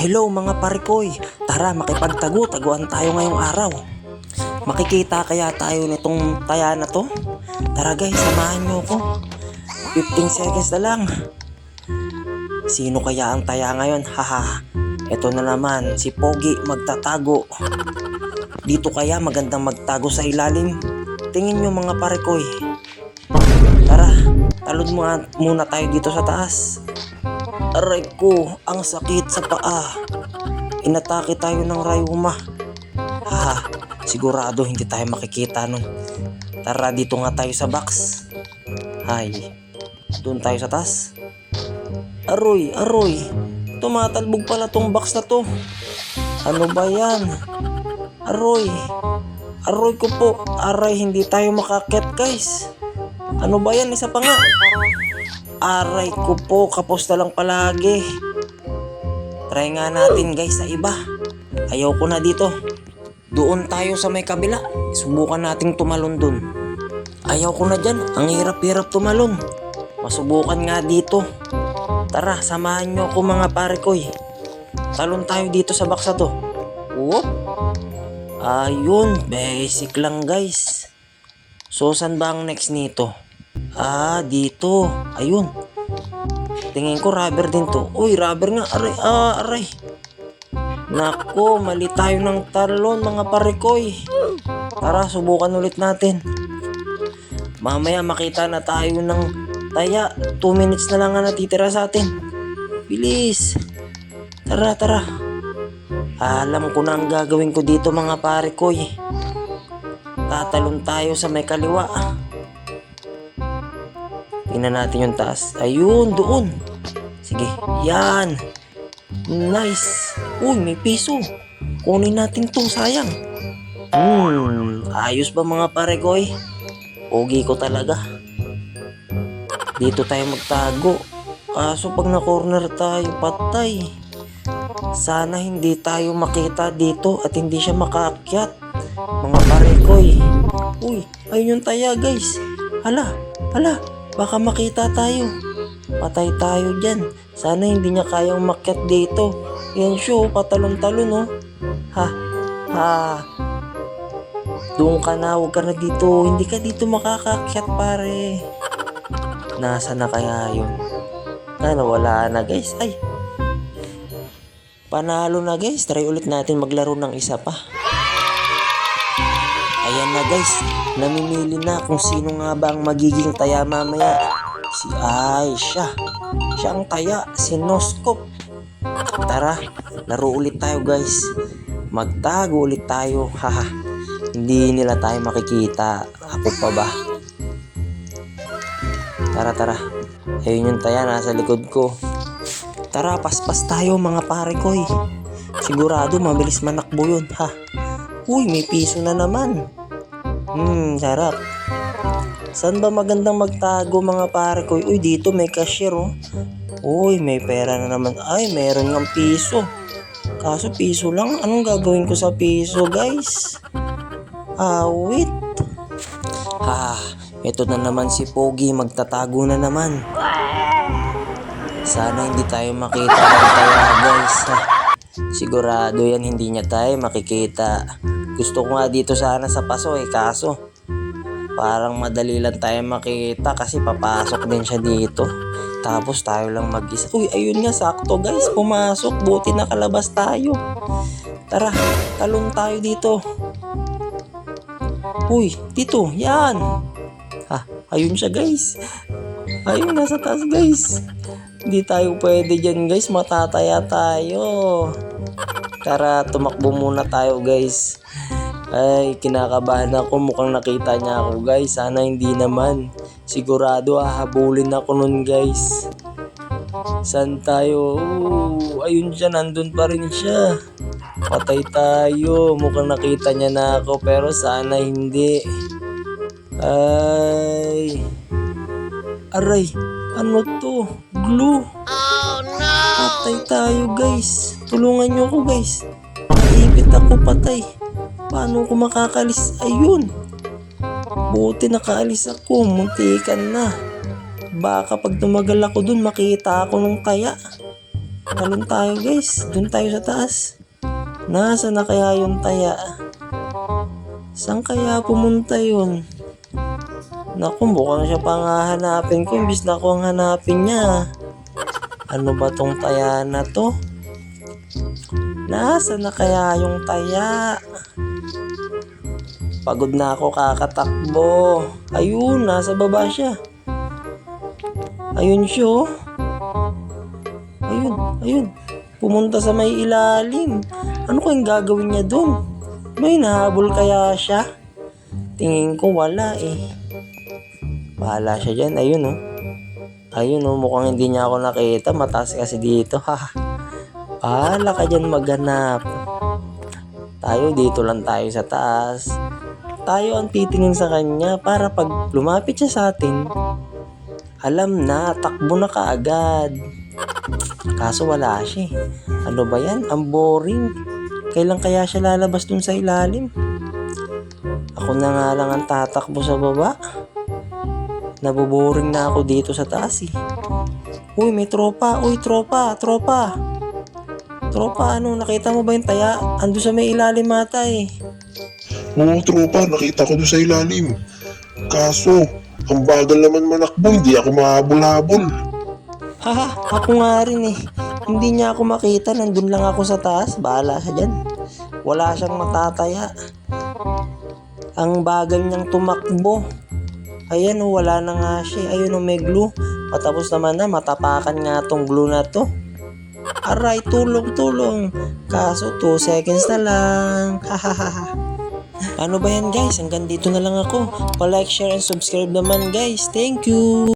Hello mga parikoy, tara makipagtago-taguan tayo ngayong araw. Makikita kaya tayo nitong taya na to? Tara guys, samahan nyo ko. 15 seconds na lang. Sino kaya ang taya ngayon? Haha, eto na naman si Pogi magtatago. Dito kaya magandang magtago sa ilalim? Tingin nyo mga parikoy. Tara, talon muna tayo dito sa taas. Aray ko, ang sakit sa paa. Inatake tayo ng rayuma. Haha, sigurado hindi tayo makikita nun. Tara, dito nga tayo sa box. Hay, doon tayo sa taas. Aroy, tumatalbog pala tong box na to. Ano ba yan? Aroy ko po. Aray, hindi tayo makakyat guys. Ano ba yan? Isa pa nga. Aray ko po, kapos na lang palagi. Try nga natin guys sa iba. Ayaw ko na dito. Doon tayo sa may kabila. Subukan nating tumalon dun. Ayaw ko na dyan. Ang hirap-hirap tumalon. Masubukan nga dito. Tara, samahan nyo ako mga parikoy. Talon tayo dito sa baksa to. Whoop. Ayun, basic lang guys. So, saan ba ang next nito? Dito. Ayun. Tingin ko rubber din to. Uy, rubber nga. Aray. Nako, mali tayo ng talon mga parikoy. Tara, subukan ulit natin. Mamaya makita na tayo ng taya. 2 minutes na lang nga natitira sa atin. Bilis. Tara. Alam ko na ang gagawin ko dito mga parikoy. Tatalon tayo sa may kaliwa. Tingnan natin yung taas. Ayun, doon. Sige, yan. Nice. Uy, may piso. Kunin natin to, sayang. Ayos ba mga parikoy? Pogi ko talaga. Dito tayo magtago. Kaso pag na-corner tayo, patay. Sana hindi tayo makita dito at hindi siya makaakyat. Mga parikoy. Uy, ayun yung taya guys. Hala. Baka makita tayo. Patay tayo dyan. Sana hindi niya kayang makyat dito. Yan siya, patalon-talon oh. Ha. Doon ka na, huwag ka na dito. Hindi ka dito makakakyat pare. Nasa na kaya yun? Wala na guys. Ay. Panalo na guys. Try ulit natin maglaro ng isa pa. Ayan na guys, namimili na kung sino nga ba ang magiging taya mamaya. Si Aisha. Siya ang taya, si Noskop. Tara, laro ulit tayo guys. Magtago ulit tayo. Haha, hindi nila tayo makikita. Ako pa ba? Tara. Ayun yung taya, nasa likod ko. Tara, paspas tayo mga parikoy. Sigurado mabilis manakbo yun. Uy, may piso na naman. Sarap. Saan ba magandang magtago mga parikoy? Uy, dito may cashier oh. Uy, may pera na naman. Ay, meron ng piso. Kaso piso lang. Anong gagawin ko sa piso guys? Wait. Ito na naman si Pogi. Magtatago na naman. Sana hindi tayo makita ng taya guys. Sigurado yan hindi niya tayo makikita. Gusto ko nga dito sana sa paso kaso parang madali lang tayo makita kasi papasok din siya dito. Tapos tayo lang mag-isa. Uy, ayun nga, sakto guys, pumasok. Buti nakalabas tayo. Tara, talon tayo dito. Uy, dito, yan. Ayun siya guys. Ayun, nasa taas guys. Hindi tayo pwede dyan guys, matataya tayo. Tara, tumakbo muna tayo guys. Ay, kinakabahan ako. Mukhang nakita niya ako guys. Sana hindi naman. Sigurado hahabulin ako nun guys. Saan tayo? Ayun siya, nandun pa rin siya. Patay tayo. Mukhang nakita niya na ako pero sana hindi. Ay. Aray, ano to? Glue. Oh no! Patay tayo guys. Tulungan niyo ako guys. Naipit ako, patay. Paano ko makakalis? Ayun. Buti nakaalis ako. Muntikan na. Baka pag tumagal ako dun makita ako ng taya. Talon tayo guys. Doon tayo sa taas. Nasa na kaya yung taya? Saan kaya pumunta yun? Naku, mukhang siya pang hahanapin ko. Imbis na ako ang hanapin niya. Ano ba tong taya na to? Nasa na kaya yung taya? Pagod na ako kakatakbo. Ayun, nasa baba siya. Ayun siya oh. Ayun. Pumunta sa may ilalim. Ano kayang gagawin niya doon? May nahabol kaya siya? Tingin ko wala eh. Bahala siya dyan. Ayun oh, mukhang hindi niya ako nakita. Mataas kasi dito. Bahala ka dyan maghanap. Tayo dito lang tayo sa taas. Tayo ang titingin sa kanya para pag lumapit siya sa atin, alam na, takbo na kaagad. Kaso wala siya eh. Ano ba yan? Ang boring. Kailan kaya siya lalabas dun sa ilalim? Ako na nga lang ang tatakbo sa baba. Nabuboring na ako dito sa taas eh. Uy, may tropa. Uy, tropa. Tropa, ano? Nakita mo ba yung taya? Ando sa may ilalim ata eh. Oo, tropa, nakita ko doon sa ilalim. Kaso, ang bagal naman manakbo, hindi ako mahabol-habol. Ako nga rin eh. Hindi niya ako makita, nandun lang ako sa taas. Bahala siya dyan. Wala siyang matataya. Ang bagal niyang tumakbo. Ayan oh, wala na nga siya. Ayun oh, may glue. Patapos naman na, matapakan nga tong glue na to. Aray, tulong. Kaso 2 seconds na lang. Ano ba yan guys? Hanggang dito na lang ako. Pa-like, share, and subscribe naman guys. Thank you!